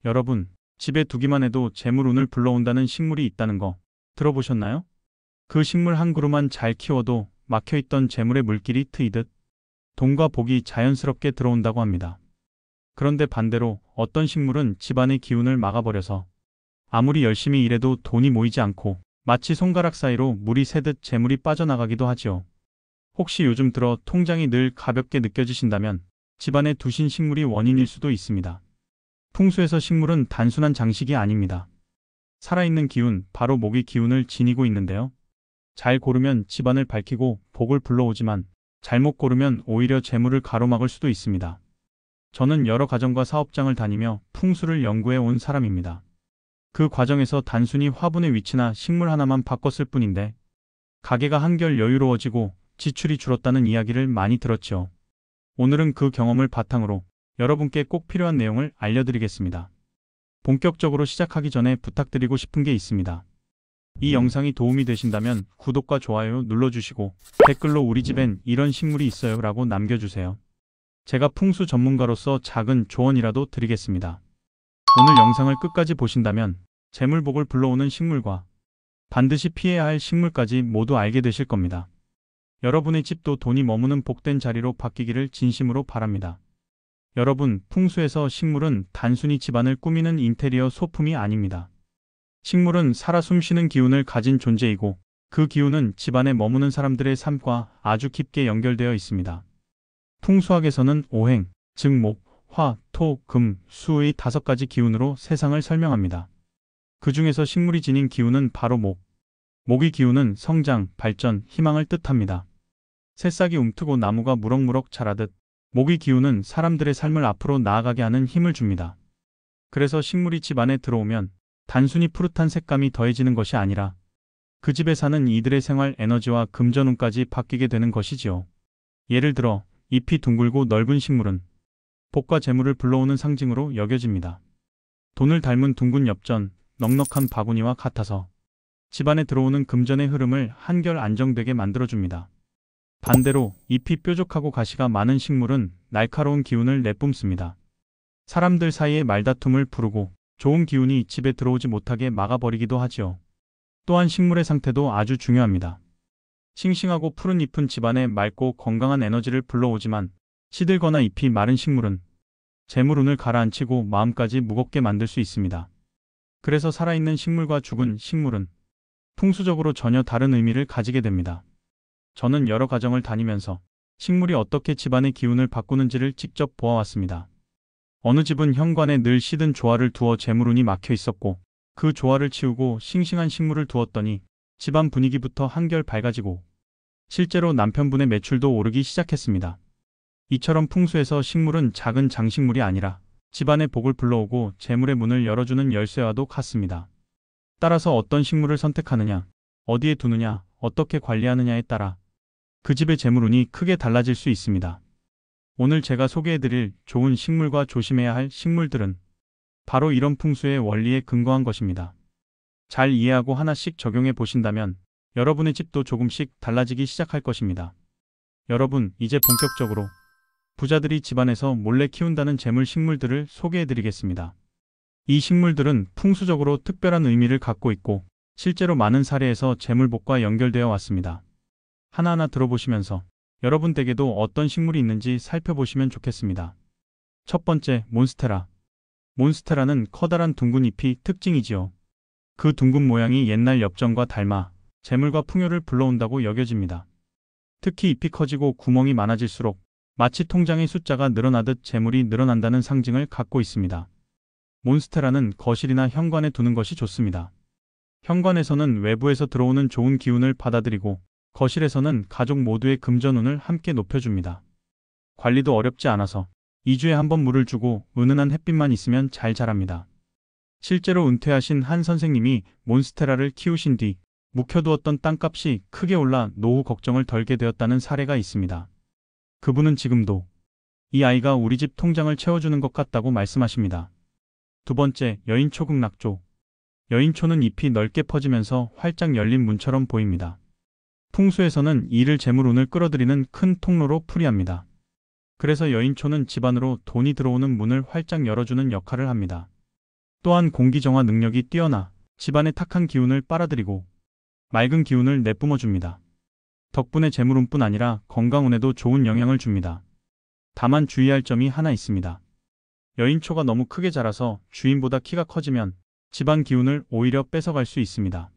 여러분, 집에 두기만 해도 재물운을 불러온다는 식물이 있다는 거 들어보셨나요? 그 식물 한 그루만 잘 키워도 막혀있던 재물의 물길이 트이듯 돈과 복이 자연스럽게 들어온다고 합니다. 그런데 반대로 어떤 식물은 집안의 기운을 막아버려서 아무리 열심히 일해도 돈이 모이지 않고 마치 손가락 사이로 물이 새듯 재물이 빠져나가기도 하지요. 혹시 요즘 들어 통장이 늘 가볍게 느껴지신다면 집안에 두신 식물이 원인일 수도 있습니다. 풍수에서 식물은 단순한 장식이 아닙니다. 살아있는 기운, 바로 목의 기운을 지니고 있는데요. 잘 고르면 집안을 밝히고 복을 불러오지만 잘못 고르면 오히려 재물을 가로막을 수도 있습니다. 저는 여러 가정과 사업장을 다니며 풍수를 연구해 온 사람입니다. 그 과정에서 단순히 화분의 위치나 식물 하나만 바꿨을 뿐인데 가게가 한결 여유로워지고 지출이 줄었다는 이야기를 많이 들었죠. 오늘은 그 경험을 바탕으로 여러분께 꼭 필요한 내용을 알려드리겠습니다. 본격적으로 시작하기 전에 부탁드리고 싶은 게 있습니다. 이 영상이 도움이 되신다면 구독과 좋아요 눌러주시고 댓글로 우리 집엔 이런 식물이 있어요 라고 남겨주세요. 제가 풍수 전문가로서 작은 조언이라도 드리겠습니다. 오늘 영상을 끝까지 보신다면 재물복을 불러오는 식물과 반드시 피해야 할 식물까지 모두 알게 되실 겁니다. 여러분의 집도 돈이 머무는 복된 자리로 바뀌기를 진심으로 바랍니다. 여러분, 풍수에서 식물은 단순히 집안을 꾸미는 인테리어 소품이 아닙니다. 식물은 살아 숨쉬는 기운을 가진 존재이고 그 기운은 집안에 머무는 사람들의 삶과 아주 깊게 연결되어 있습니다. 풍수학에서는 오행, 즉 목, 화, 토, 금, 수의 5가지 기운으로 세상을 설명합니다. 그 중에서 식물이 지닌 기운은 바로 목. 목의 기운은 성장, 발전, 희망을 뜻합니다. 새싹이 움트고 나무가 무럭무럭 자라듯 목의 기운은 사람들의 삶을 앞으로 나아가게 하는 힘을 줍니다. 그래서 식물이 집 안에 들어오면 단순히 푸릇한 색감이 더해지는 것이 아니라 그 집에 사는 이들의 생활 에너지와 금전운까지 바뀌게 되는 것이지요. 예를 들어 잎이 둥글고 넓은 식물은 복과 재물을 불러오는 상징으로 여겨집니다. 돈을 닮은 둥근 엽전, 넉넉한 바구니와 같아서 집안에 들어오는 금전의 흐름을 한결 안정되게 만들어줍니다. 반대로 잎이 뾰족하고 가시가 많은 식물은 날카로운 기운을 내뿜습니다. 사람들 사이의 말다툼을 부르고 좋은 기운이 집에 들어오지 못하게 막아버리기도 하지요. 또한 식물의 상태도 아주 중요합니다. 싱싱하고 푸른 잎은 집안에 맑고 건강한 에너지를 불러오지만 시들거나 잎이 마른 식물은 재물운을 가라앉히고 마음까지 무겁게 만들 수 있습니다. 그래서 살아있는 식물과 죽은 식물은 풍수적으로 전혀 다른 의미를 가지게 됩니다. 저는 여러 가정을 다니면서 식물이 어떻게 집안의 기운을 바꾸는지를 직접 보아왔습니다. 어느 집은 현관에 늘 시든 조화를 두어 재물운이 막혀 있었고 그 조화를 치우고 싱싱한 식물을 두었더니 집안 분위기부터 한결 밝아지고 실제로 남편분의 매출도 오르기 시작했습니다. 이처럼 풍수에서 식물은 작은 장식물이 아니라 집안의 복을 불러오고 재물의 문을 열어주는 열쇠와도 같습니다. 따라서 어떤 식물을 선택하느냐, 어디에 두느냐, 어떻게 관리하느냐에 따라 그 집의 재물운이 크게 달라질 수 있습니다. 오늘 제가 소개해드릴 좋은 식물과 조심해야 할 식물들은 바로 이런 풍수의 원리에 근거한 것입니다. 잘 이해하고 하나씩 적용해 보신다면 여러분의 집도 조금씩 달라지기 시작할 것입니다. 여러분, 이제 본격적으로 부자들이 집안에서 몰래 키운다는 재물 식물들을 소개해드리겠습니다. 이 식물들은 풍수적으로 특별한 의미를 갖고 있고 실제로 많은 사례에서 재물복과 연결되어 왔습니다. 하나하나 들어보시면서 여러분 댁에도 어떤 식물이 있는지 살펴보시면 좋겠습니다. 첫 번째, 몬스테라. 몬스테라는 커다란 둥근 잎이 특징이지요. 그 둥근 모양이 옛날 엽전과 닮아 재물과 풍요를 불러온다고 여겨집니다. 특히 잎이 커지고 구멍이 많아질수록 마치 통장의 숫자가 늘어나듯 재물이 늘어난다는 상징을 갖고 있습니다. 몬스테라는 거실이나 현관에 두는 것이 좋습니다. 현관에서는 외부에서 들어오는 좋은 기운을 받아들이고 거실에서는 가족 모두의 금전운을 함께 높여줍니다. 관리도 어렵지 않아서 2주에 한 번 물을 주고 은은한 햇빛만 있으면 잘 자랍니다. 실제로 은퇴하신 한 선생님이 몬스테라를 키우신 뒤 묵혀두었던 땅값이 크게 올라 노후 걱정을 덜게 되었다는 사례가 있습니다. 그분은 지금도 이 아이가 우리 집 통장을 채워주는 것 같다고 말씀하십니다. 두 번째, 여인초극낙조. 여인초는 잎이 넓게 퍼지면서 활짝 열린 문처럼 보입니다. 풍수에서는 이를 재물운을 끌어들이는 큰 통로로 풀이합니다. 그래서 여인초는 집안으로 돈이 들어오는 문을 활짝 열어주는 역할을 합니다. 또한 공기 정화 능력이 뛰어나 집안의 탁한 기운을 빨아들이고 맑은 기운을 내뿜어 줍니다. 덕분에 재물운뿐 아니라 건강운에도 좋은 영향을 줍니다. 다만 주의할 점이 하나 있습니다. 여인초가 너무 크게 자라서 주인보다 키가 커지면 집안 기운을 오히려 뺏어갈 수 있습니다.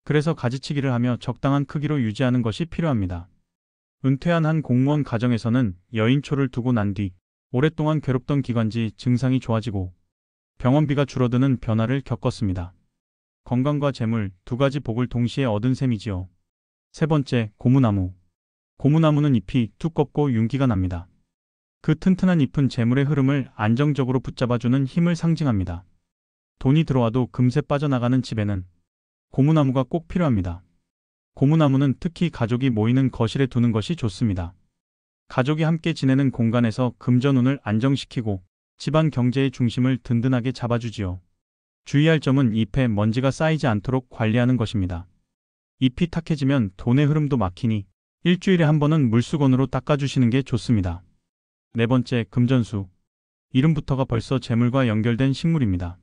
그래서 가지치기를 하며 적당한 크기로 유지하는 것이 필요합니다. 은퇴한 한 공무원 가정에서는 여인초를 두고 난 뒤 오랫동안 괴롭던 기관지 증상이 좋아지고 병원비가 줄어드는 변화를 겪었습니다. 건강과 재물 두 가지 복을 동시에 얻은 셈이지요. 세 번째, 고무나무. 고무나무는 잎이 두껍고 윤기가 납니다. 그 튼튼한 잎은 재물의 흐름을 안정적으로 붙잡아주는 힘을 상징합니다. 돈이 들어와도 금세 빠져나가는 집에는 고무나무가 꼭 필요합니다. 고무나무는 특히 가족이 모이는 거실에 두는 것이 좋습니다. 가족이 함께 지내는 공간에서 금전운을 안정시키고 집안 경제의 중심을 든든하게 잡아주지요. 주의할 점은 잎에 먼지가 쌓이지 않도록 관리하는 것입니다. 잎이 탁해지면 돈의 흐름도 막히니 일주일에 한 번은 물수건으로 닦아주시는 게 좋습니다. 네 번째, 금전수. 이름부터가 벌써 재물과 연결된 식물입니다.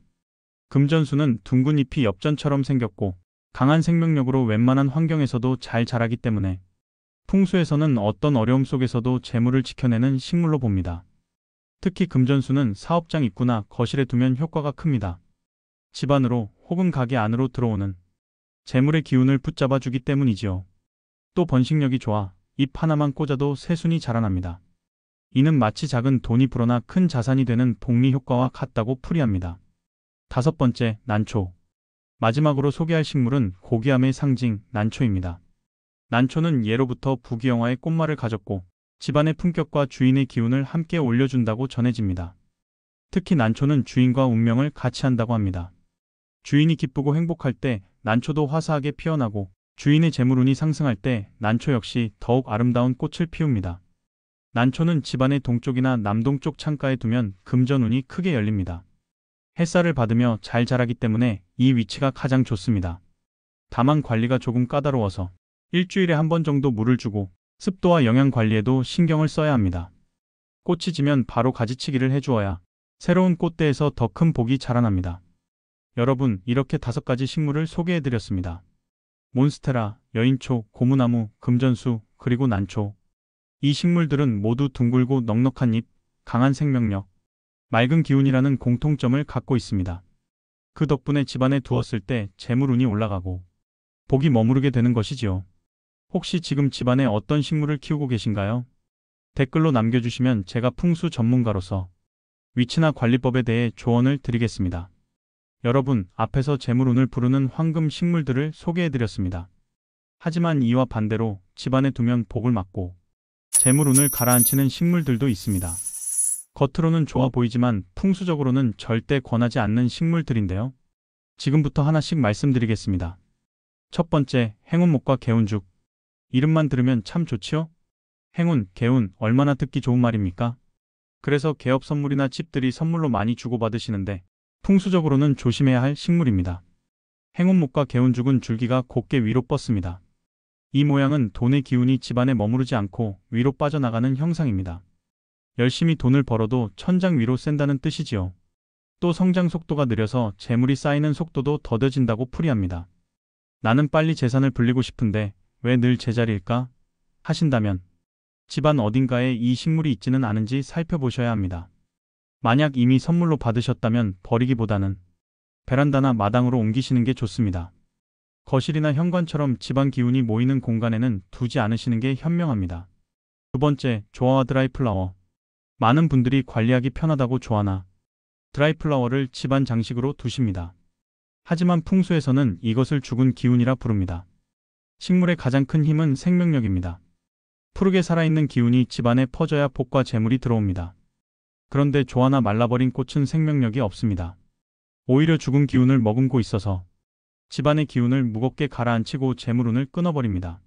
금전수는 둥근 잎이 엽전처럼 생겼고 강한 생명력으로 웬만한 환경에서도 잘 자라기 때문에 풍수에서는 어떤 어려움 속에서도 재물을 지켜내는 식물로 봅니다. 특히 금전수는 사업장 입구나 거실에 두면 효과가 큽니다. 집 안으로 혹은 가게 안으로 들어오는 재물의 기운을 붙잡아 주기 때문이지요. 또 번식력이 좋아 잎 하나만 꽂아도 새순이 자라납니다. 이는 마치 작은 돈이 불어나 큰 자산이 되는 복리 효과와 같다고 풀이합니다. 다섯 번째, 난초. 마지막으로 소개할 식물은 고귀함의 상징, 난초입니다. 난초는 예로부터 부귀영화의 꽃말을 가졌고 집안의 품격과 주인의 기운을 함께 올려준다고 전해집니다. 특히 난초는 주인과 운명을 같이 한다고 합니다. 주인이 기쁘고 행복할 때 난초도 화사하게 피어나고 주인의 재물운이 상승할 때 난초 역시 더욱 아름다운 꽃을 피웁니다. 난초는 집안의 동쪽이나 남동쪽 창가에 두면 금전운이 크게 열립니다. 햇살을 받으며 잘 자라기 때문에 이 위치가 가장 좋습니다. 다만 관리가 조금 까다로워서 일주일에 한 번 정도 물을 주고 습도와 영양 관리에도 신경을 써야 합니다. 꽃이 지면 바로 가지치기를 해주어야 새로운 꽃대에서 더 큰 복이 자라납니다. 여러분, 이렇게 5가지 식물을 소개해드렸습니다. 몬스테라, 여인초, 고무나무, 금전수, 그리고 난초. 이 식물들은 모두 둥글고 넉넉한 잎, 강한 생명력, 맑은 기운이라는 공통점을 갖고 있습니다. 그 덕분에 집안에 두었을 때 재물운이 올라가고 복이 머무르게 되는 것이지요. 혹시 지금 집안에 어떤 식물을 키우고 계신가요? 댓글로 남겨주시면 제가 풍수 전문가로서 위치나 관리법에 대해 조언을 드리겠습니다. 여러분, 앞에서 재물운을 부르는 황금 식물들을 소개해드렸습니다. 하지만 이와 반대로 집안에 두면 복을 막고 재물운을 가라앉히는 식물들도 있습니다. 겉으로는 좋아 보이지만 풍수적으로는 절대 권하지 않는 식물들인데요. 지금부터 하나씩 말씀드리겠습니다. 첫 번째, 행운목과 개운죽. 이름만 들으면 참 좋지요? 행운, 개운, 얼마나 듣기 좋은 말입니까? 그래서 개업 선물이나 집들이 선물로 많이 주고받으시는데 풍수적으로는 조심해야 할 식물입니다. 행운목과 개운죽은 줄기가 곧게 위로 뻗습니다. 이 모양은 돈의 기운이 집안에 머무르지 않고 위로 빠져나가는 형상입니다. 열심히 돈을 벌어도 천장 위로 샌다는 뜻이지요. 또 성장 속도가 느려서 재물이 쌓이는 속도도 더뎌진다고 풀이합니다. 나는 빨리 재산을 불리고 싶은데 왜 늘 제자리일까? 하신다면 집안 어딘가에 이 식물이 있지는 않은지 살펴보셔야 합니다. 만약 이미 선물로 받으셨다면 버리기보다는 베란다나 마당으로 옮기시는 게 좋습니다. 거실이나 현관처럼 집안 기운이 모이는 공간에는 두지 않으시는 게 현명합니다. 두 번째, 조화와 드라이플라워. 많은 분들이 관리하기 편하다고 조화나 드라이플라워를 집안 장식으로 두십니다. 하지만 풍수에서는 이것을 죽은 기운이라 부릅니다. 식물의 가장 큰 힘은 생명력입니다. 푸르게 살아있는 기운이 집안에 퍼져야 복과 재물이 들어옵니다. 그런데 조화나 말라버린 꽃은 생명력이 없습니다. 오히려 죽은 기운을 머금고 있어서 집안의 기운을 무겁게 가라앉히고 재물운을 끊어버립니다.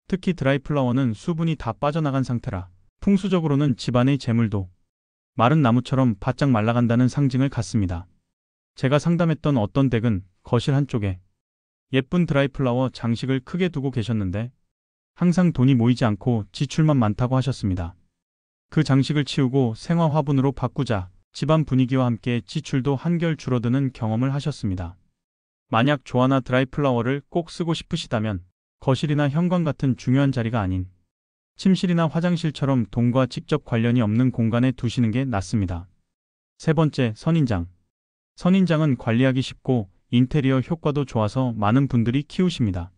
특히 드라이플라워는 수분이 다 빠져나간 상태라 풍수적으로는 집안의 재물도 마른 나무처럼 바짝 말라간다는 상징을 갖습니다. 제가 상담했던 어떤 댁은 거실 한쪽에 예쁜 드라이플라워 장식을 크게 두고 계셨는데 항상 돈이 모이지 않고 지출만 많다고 하셨습니다. 그 장식을 치우고 생화 화분으로 바꾸자 집안 분위기와 함께 지출도 한결 줄어드는 경험을 하셨습니다. 만약 조화나 드라이플라워를 꼭 쓰고 싶으시다면 거실이나 현관 같은 중요한 자리가 아닌 침실이나 화장실처럼 돈과 직접 관련이 없는 공간에 두시는 게 낫습니다. 세 번째, 선인장. 선인장은 관리하기 쉽고 인테리어 효과도 좋아서 많은 분들이 키우십니다.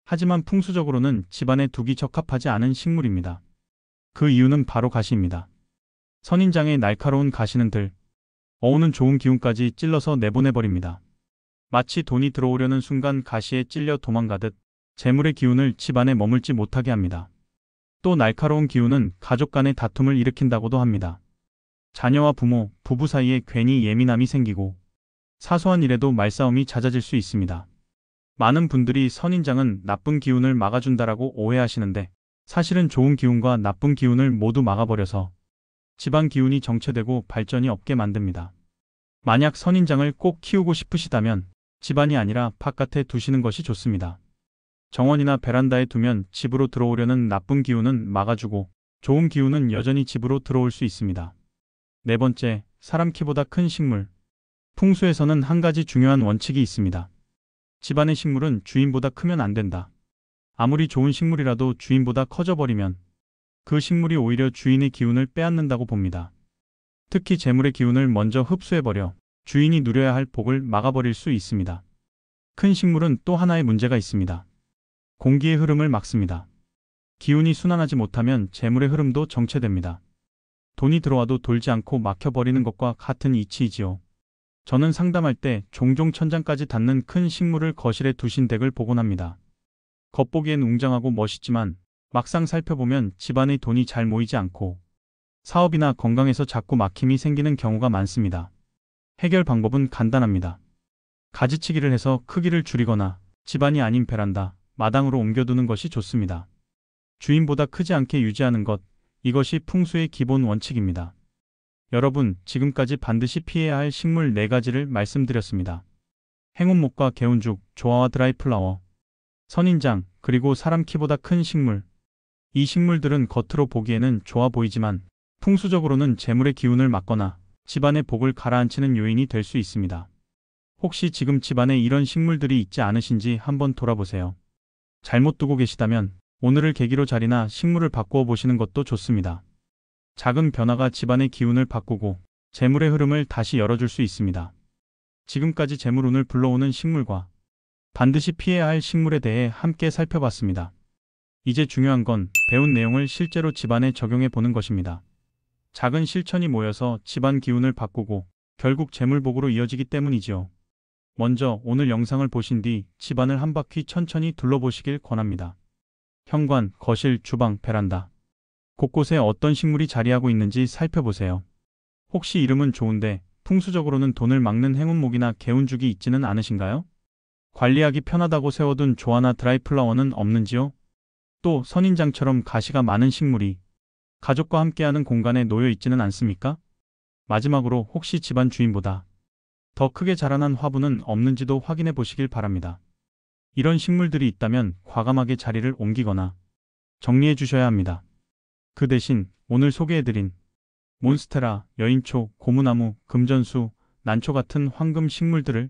하지만 풍수적으로는 집안에 두기 적합하지 않은 식물입니다. 그 이유는 바로 가시입니다. 선인장의 날카로운 가시는 어우는 좋은 기운까지 찔러서 내보내버립니다. 마치 돈이 들어오려는 순간 가시에 찔려 도망가듯 재물의 기운을 집안에 머물지 못하게 합니다. 또 날카로운 기운은 가족 간의 다툼을 일으킨다고도 합니다. 자녀와 부모, 부부 사이에 괜히 예민함이 생기고 사소한 일에도 말싸움이 잦아질 수 있습니다. 많은 분들이 선인장은 나쁜 기운을 막아준다라고 오해하시는데 사실은 좋은 기운과 나쁜 기운을 모두 막아버려서 집안 기운이 정체되고 발전이 없게 만듭니다. 만약 선인장을 꼭 키우고 싶으시다면 집안이 아니라 바깥에 두시는 것이 좋습니다. 정원이나 베란다에 두면 집으로 들어오려는 나쁜 기운은 막아주고 좋은 기운은 여전히 집으로 들어올 수 있습니다. 네 번째, 사람 키보다 큰 식물. 풍수에서는 한 가지 중요한 원칙이 있습니다. 집안의 식물은 주인보다 크면 안 된다. 아무리 좋은 식물이라도 주인보다 커져버리면 그 식물이 오히려 주인의 기운을 빼앗는다고 봅니다. 특히 재물의 기운을 먼저 흡수해버려 주인이 누려야 할 복을 막아버릴 수 있습니다. 큰 식물은 또 하나의 문제가 있습니다. 공기의 흐름을 막습니다. 기운이 순환하지 못하면 재물의 흐름도 정체됩니다. 돈이 들어와도 돌지 않고 막혀버리는 것과 같은 이치이지요. 저는 상담할 때 종종 천장까지 닿는 큰 식물을 거실에 두신 댁을 보곤 합니다. 겉보기엔 웅장하고 멋있지만 막상 살펴보면 집안의 돈이 잘 모이지 않고 사업이나 건강에서 자꾸 막힘이 생기는 경우가 많습니다. 해결 방법은 간단합니다. 가지치기를 해서 크기를 줄이거나 집안이 아닌 베란다, 마당으로 옮겨두는 것이 좋습니다. 주인보다 크지 않게 유지하는 것, 이것이 풍수의 기본 원칙입니다. 여러분, 지금까지 반드시 피해야 할 식물 4가지를 말씀드렸습니다. 행운목과 개운죽, 조화와 드라이플라워, 선인장, 그리고 사람 키보다 큰 식물. 이 식물들은 겉으로 보기에는 좋아 보이지만 풍수적으로는 재물의 기운을 막거나 집안의 복을 가라앉히는 요인이 될 수 있습니다. 혹시 지금 집안에 이런 식물들이 있지 않으신지 한번 돌아보세요. 잘못 두고 계시다면 오늘을 계기로 자리나 식물을 바꾸어 보시는 것도 좋습니다. 작은 변화가 집안의 기운을 바꾸고 재물의 흐름을 다시 열어줄 수 있습니다. 지금까지 재물운을 불러오는 식물과 반드시 피해야 할 식물에 대해 함께 살펴봤습니다. 이제 중요한 건 배운 내용을 실제로 집안에 적용해 보는 것입니다. 작은 실천이 모여서 집안 기운을 바꾸고 결국 재물복으로 이어지기 때문이지요. 먼저 오늘 영상을 보신 뒤 집안을 한 바퀴 천천히 둘러보시길 권합니다. 현관, 거실, 주방, 베란다. 곳곳에 어떤 식물이 자리하고 있는지 살펴보세요. 혹시 이름은 좋은데 풍수적으로는 돈을 막는 행운목이나 개운죽이 있지는 않으신가요? 관리하기 편하다고 세워둔 조화나 드라이플라워는 없는지요? 또 선인장처럼 가시가 많은 식물이 가족과 함께하는 공간에 놓여 있지는 않습니까? 마지막으로 혹시 집안 주인보다 더 크게 자라난 화분은 없는지도 확인해 보시길 바랍니다. 이런 식물들이 있다면 과감하게 자리를 옮기거나 정리해 주셔야 합니다. 그 대신 오늘 소개해드린 몬스테라, 여인초, 고무나무, 금전수, 난초 같은 황금 식물들을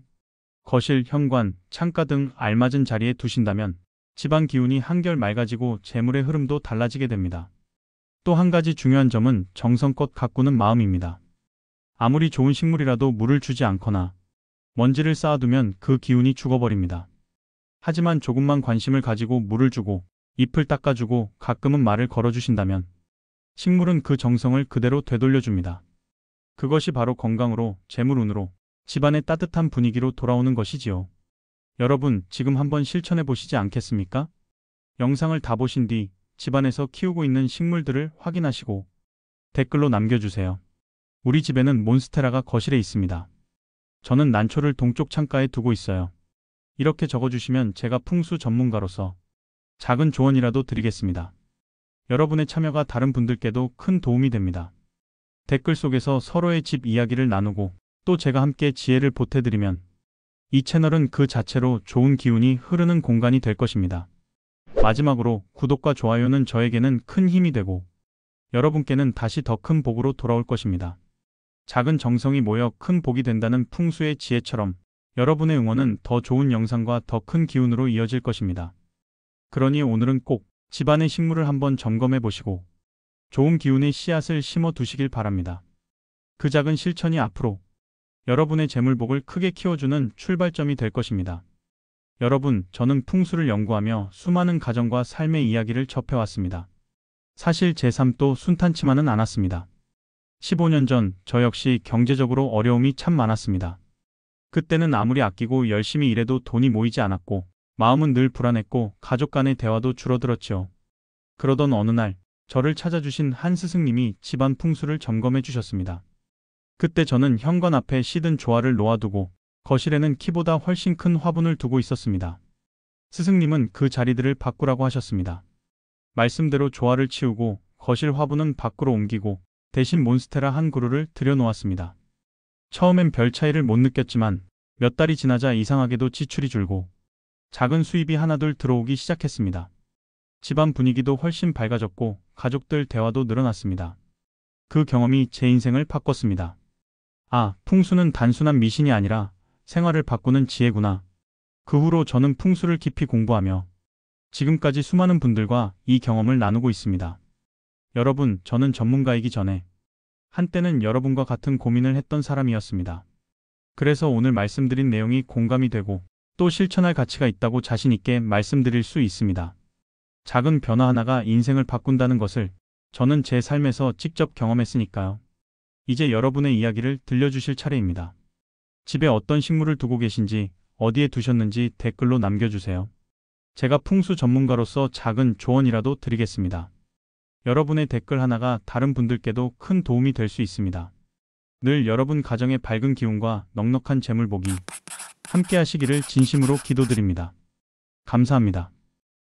거실, 현관, 창가 등 알맞은 자리에 두신다면 집안 기운이 한결 맑아지고 재물의 흐름도 달라지게 됩니다. 또 한 가지 중요한 점은 정성껏 가꾸는 마음입니다. 아무리 좋은 식물이라도 물을 주지 않거나 먼지를 쌓아두면 그 기운이 죽어버립니다. 하지만 조금만 관심을 가지고 물을 주고 잎을 닦아주고 가끔은 말을 걸어주신다면 식물은 그 정성을 그대로 되돌려줍니다. 그것이 바로 건강으로, 재물운으로, 집안의 따뜻한 분위기로 돌아오는 것이지요. 여러분, 지금 한번 실천해 보시지 않겠습니까? 영상을 다 보신 뒤 집안에서 키우고 있는 식물들을 확인하시고 댓글로 남겨주세요. 우리 집에는 몬스테라가 거실에 있습니다. 저는 난초를 동쪽 창가에 두고 있어요. 이렇게 적어주시면 제가 풍수 전문가로서 작은 조언이라도 드리겠습니다. 여러분의 참여가 다른 분들께도 큰 도움이 됩니다. 댓글 속에서 서로의 집 이야기를 나누고 또 제가 함께 지혜를 보태드리면 이 채널은 그 자체로 좋은 기운이 흐르는 공간이 될 것입니다. 마지막으로 구독과 좋아요는 저에게는 큰 힘이 되고 여러분께는 다시 더 큰 복으로 돌아올 것입니다. 작은 정성이 모여 큰 복이 된다는 풍수의 지혜처럼 여러분의 응원은 더 좋은 영상과 더 큰 기운으로 이어질 것입니다. 그러니 오늘은 꼭 집안의 식물을 한번 점검해 보시고 좋은 기운의 씨앗을 심어 두시길 바랍니다. 그 작은 실천이 앞으로 여러분의 재물복을 크게 키워주는 출발점이 될 것입니다. 여러분, 저는 풍수를 연구하며 수많은 가정과 삶의 이야기를 접해왔습니다. 사실 제 삶도 순탄치만은 않았습니다. 15년 전 저 역시 경제적으로 어려움이 참 많았습니다. 그때는 아무리 아끼고 열심히 일해도 돈이 모이지 않았고 마음은 늘 불안했고 가족 간의 대화도 줄어들었죠. 그러던 어느 날 저를 찾아주신 한 스승님이 집안 풍수를 점검해 주셨습니다. 그때 저는 현관 앞에 시든 조화를 놓아두고 거실에는 키보다 훨씬 큰 화분을 두고 있었습니다. 스승님은 그 자리들을 바꾸라고 하셨습니다. 말씀대로 조화를 치우고 거실 화분은 밖으로 옮기고 대신 몬스테라 한 그루를 들여놓았습니다. 처음엔 별 차이를 못 느꼈지만 몇 달이 지나자 이상하게도 지출이 줄고 작은 수입이 하나둘 들어오기 시작했습니다. 집안 분위기도 훨씬 밝아졌고 가족들 대화도 늘어났습니다. 그 경험이 제 인생을 바꿨습니다. 아, 풍수는 단순한 미신이 아니라 생활을 바꾸는 지혜구나. 그 후로 저는 풍수를 깊이 공부하며 지금까지 수많은 분들과 이 경험을 나누고 있습니다. 여러분, 저는 전문가이기 전에 한때는 여러분과 같은 고민을 했던 사람이었습니다. 그래서 오늘 말씀드린 내용이 공감이 되고 또 실천할 가치가 있다고 자신 있게 말씀드릴 수 있습니다. 작은 변화 하나가 인생을 바꾼다는 것을 저는 제 삶에서 직접 경험했으니까요. 이제 여러분의 이야기를 들려주실 차례입니다. 집에 어떤 식물을 두고 계신지, 어디에 두셨는지 댓글로 남겨주세요. 제가 풍수 전문가로서 작은 조언이라도 드리겠습니다. 여러분의 댓글 하나가 다른 분들께도 큰 도움이 될 수 있습니다. 늘 여러분 가정의 밝은 기운과 넉넉한 재물복이 함께 하시기를 진심으로 기도드립니다. 감사합니다.